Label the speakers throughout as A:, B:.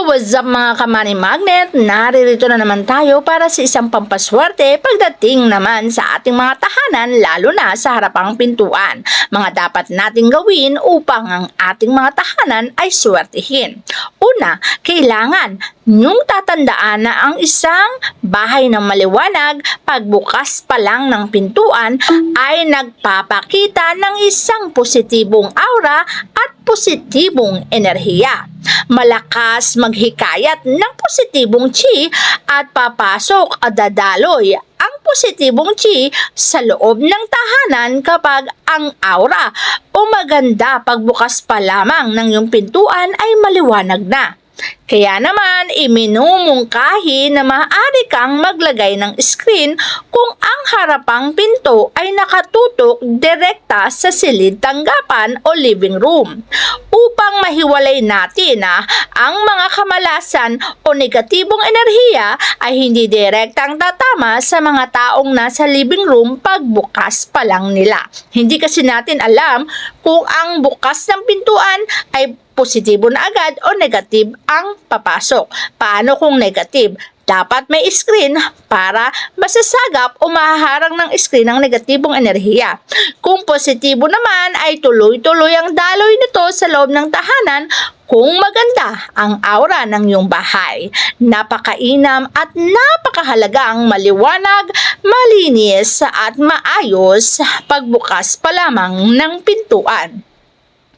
A: So what's up mga kamani magnet? Naririto na naman tayo para sa isang pampaswerte pagdating naman sa ating mga tahanan, lalo na sa harapang pintuan. Mga dapat nating gawin upang ang ating mga tahanan ay swertihin. Una, kailangan niyong tatandaan na ang isang bahay ng maliwanag pagbukas pa lang ng pintuan ay nagpapakita ng isang positibong aura at positibong enerhiya. Malakas maghikayat ng positibong chi at papasok at dadaloy ang positibong chi sa loob ng tahanan kapag ang aura o maganda pagbukas pa lamang ng iyong pintuan ay maliwanag na. Kaya naman, iminumungkahi na maaari kang maglagay ng screen kung ang harapang pinto ay nakatutok direkta sa silid tanggapan o living room upang mahiwalay natin na ang mga kamalasan o negatibong enerhiya ay hindi direktang tatama sa mga taong nasa living room pagbukas pa lang nila. Hindi kasi natin alam kung ang bukas ng pintuan ay positibo na agad o negative ang papasok. Paano kung negative? Dapat may screen para masasagap o mahaharang ng screen ang negatibong enerhiya. Kung positibo naman ay tuloy-tuloy ang daloy nito sa loob ng tahanan kung maganda ang aura ng iyong bahay. Napakainam at napakahalaga ang maliwanag, malinis at maayos pagbukas pa lamang ng pintuan.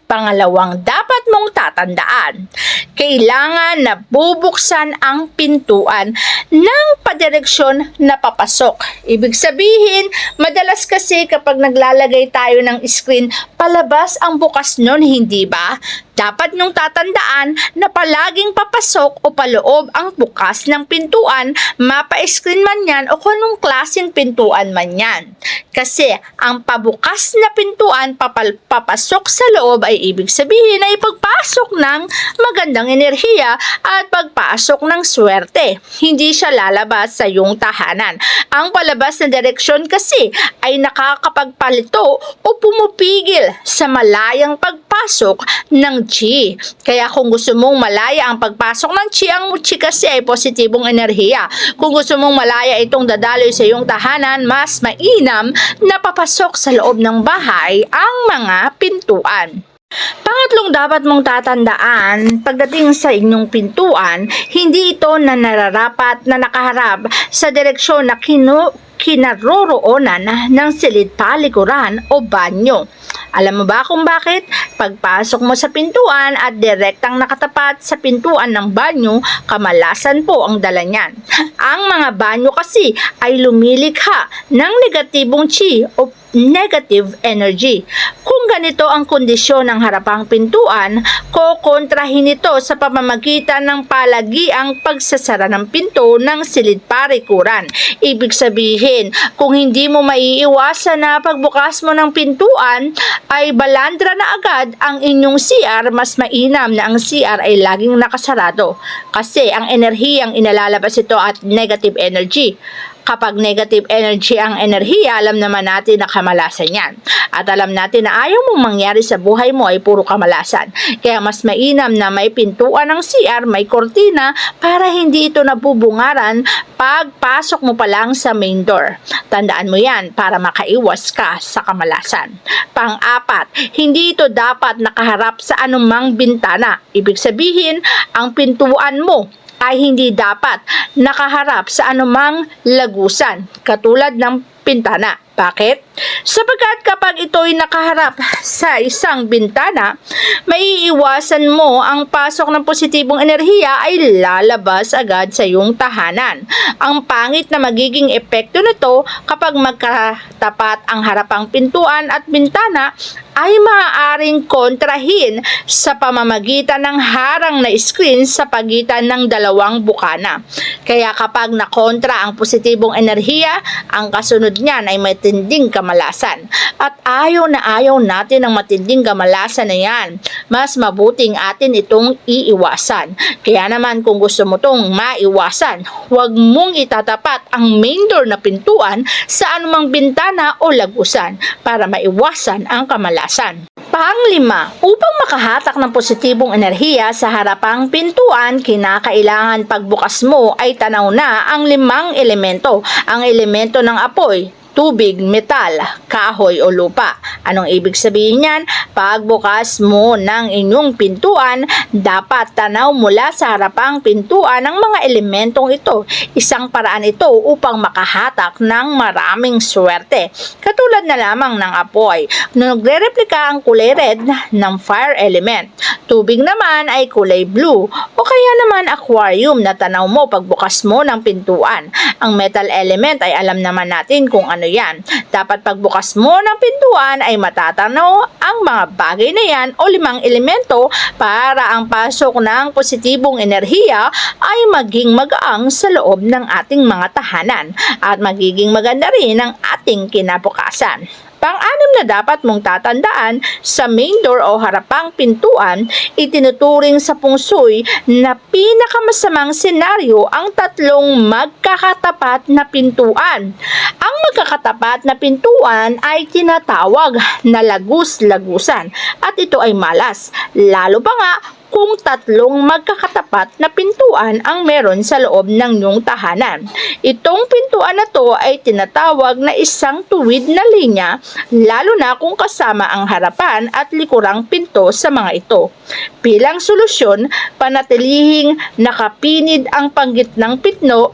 A: Pangalawang dapat mong tatandaan, kailangan na bubuksan ang pintuan ng padireksyon na papasok. Ibig sabihin, madalas kasi kapag naglalagay tayo ng screen, palabas ang bukas nun, hindi ba? Dapat nung tatandaan na palaging papasok o paloob ang bukas ng pintuan, mapa-screen man yan o kung anong klaseng pintuan man yan. Kasi ang pabukas na pintuan papasok sa loob ay ibig sabihin ay pagpasok ng magandang enerhiya at pagpasok ng swerte. Hindi siya lalabas sa iyong tahanan. Ang palabas na direksyon kasi ay nakakapagpalito o pumupigil sa malayang pagpasok ng chi. Kaya kung gusto mong malaya ang pagpasok ng chi, ang chi kasi ay positibong enerhiya. Kung gusto mong malaya itong dadaloy sa iyong tahanan, mas mainam na papasok sa loob ng bahay ang mga pintuan. Pangatlong dapat mong tatandaan, pagdating sa inyong pintuan, hindi ito na nararapat na nakaharap sa direksyon na kinaroroonan ng silid palikuran o banyo. Alam mo ba kung bakit? Pagpasok mo sa pintuan at direktang nakatapat sa pintuan ng banyo, kamalasan po ang dala niyan. Ang mga banyo kasi ay lumilikha ng negatibong chi o negative energy. Kung ganito ang kondisyon ng harapang pintuan, kokontrahin ito sa pamamagitan ng palagiang pagsasara ng pinto ng silid parikuran. Ibig sabihin, kung hindi mo maiiwasan na pagbukas mo ng pintuan, ay balandra na agad ang inyong CR, mas mainam na ang CR ay laging nakasarado. Kasi ang enerhiyang inalalabas ito at negative energy. Kapag negative energy ang enerhiya, alam naman natin na kamalasan yan. At alam natin na ayaw mong mangyari sa buhay mo ay puro kamalasan. Kaya mas mainam na may pintuan ng CR, may kortina para hindi ito nabubungaran pagpasok mo pa lang sa main door. Tandaan mo yan para makaiwas ka sa kamalasan. Pang-apat, hindi ito dapat nakaharap sa anumang bintana. Ibig sabihin, ang pintuan mo ay hindi dapat nakaharap sa anumang lagusan, katulad ng pintana. Bakit? Sapagkat kapag ito'y nakaharap sa isang bintana, maiiwasan mo ang pasok ng positibong enerhiya ay lalabas agad sa iyong tahanan. Ang pangit na magiging epekto nito kapag magkatapat ang harapang pintuan at bintana ay maaaring kontrahin sa pamamagitan ng harang na screen sa pagitan ng dalawang bukana. Kaya kapag nakontra ang positibong enerhiya, ang kasunod niyan ay matinding kamalasan. At ayaw natin ang matinding kamalasan na yan. Mas mabuting atin itong iiwasan. Kaya naman kung gusto mo itong maiwasan, huwag mong itatapat ang main door na pintuan sa anumang bintana o lagusan para maiwasan ang kamalasan. Panglima, upang makahatak ng positibong enerhiya sa harapang pintuan, kinakailangan pagbukas mo ay tanaw na ang 5 elemento. Ang elemento ng apoy, tubig, metal, kahoy o lupa. Anong ibig sabihin niyan? Pagbukas mo ng inyong pintuan, dapat tanaw mula sa harapang pintuan ang mga elementong ito. Isang paraan ito upang makahatak ng maraming swerte. Katulad na lamang ng apoy, nagre-replika ang kulay red ng fire element. Tubig naman ay kulay blue o kaya naman aquarium na tanaw mo pagbukas mo ng pintuan. Ang metal element ay alam naman natin kung ano yan. Dapat pagbukas mo ng pintuan ay matatanaw ang mga bagay na yan o 5 elemento para ang pasok ng positibong enerhiya ay maging magaang sa loob ng ating mga tahanan at magiging maganda rin ang ating kinabukasan. Pang-anim na dapat mong tatandaan, sa main door o harapang pintuan, itinuturing sa Feng Shui na pinakamasamang senaryo ang 3 magkakatapat na pintuan. Ang magkakatapat na pintuan ay tinatawag na lagus-lagusan at ito ay malas, lalo pa nga kung 3 magkakatapat na pintuan ang meron sa loob ng iyong tahanan. Itong pintuan na to ay tinatawag na isang tuwid na linya, lalo na kung kasama ang harapan at likurang pinto sa mga ito. Bilang solusyon, panatilihing nakapinid ang panggit ng pinto,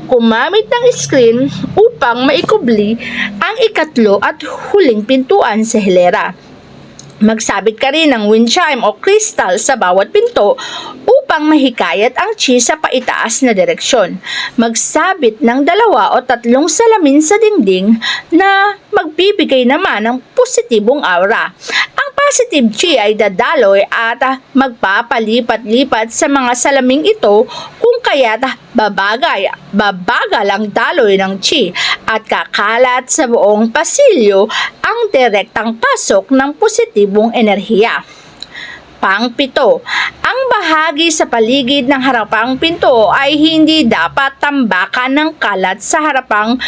A: gumamit ng screen upang maikubli ang ikatlo at huling pintuan sa hilera. Magsabit ka rin ng wind chime o crystal sa bawat pinto upang mahikayat ang chi sa paitaas na direksyon. Magsabit ng 2 o 3 salamin sa dingding na magbibigay naman ng positibong aura. Ang positive chi ay dadaloy at magpapalipat-lipat sa mga salaming ito kung kaya't babagal ang daloy ng chi at kakalat sa buong pasilyo ang direktang pasok ng positibong enerhiya. Pang-7, ang bahagi sa paligid ng harapang pinto ay hindi dapat tambakan ng kalat sa harapang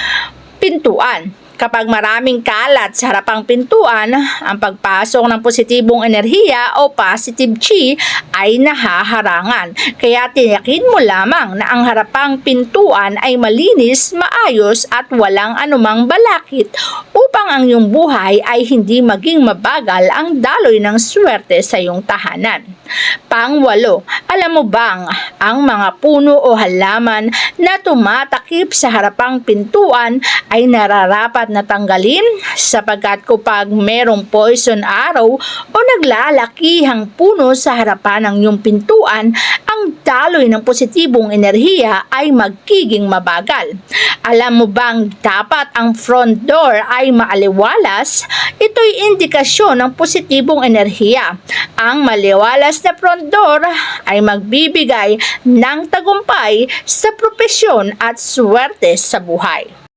A: pintuan. Kapag maraming kalat sa harapang pintuan, ang pagpasok ng positibong enerhiya o positive chi ay nahaharangan. Kaya tiniyakin mo lamang na ang harapang pintuan ay malinis, maayos at walang anumang balakid upang ang iyong buhay ay hindi maging mabagal ang daloy ng swerte sa iyong tahanan. Pang-8, alam mo bang ang mga puno o halaman na tumatakip sa harapang pintuan ay nararapat na tanggalin sapagkat kapag merong poison arrow o naglalakihang puno sa harapan ng iyong pintuan, ang daloy ng positibong enerhiya ay magiging mabagal. Alam mo bang dapat ang front door ay maaliwalas? Ito'y indikasyon ng positibong enerhiya. Ang maliwalas na front door ay magbibigay ng tagumpay sa propesyon at swerte sa buhay.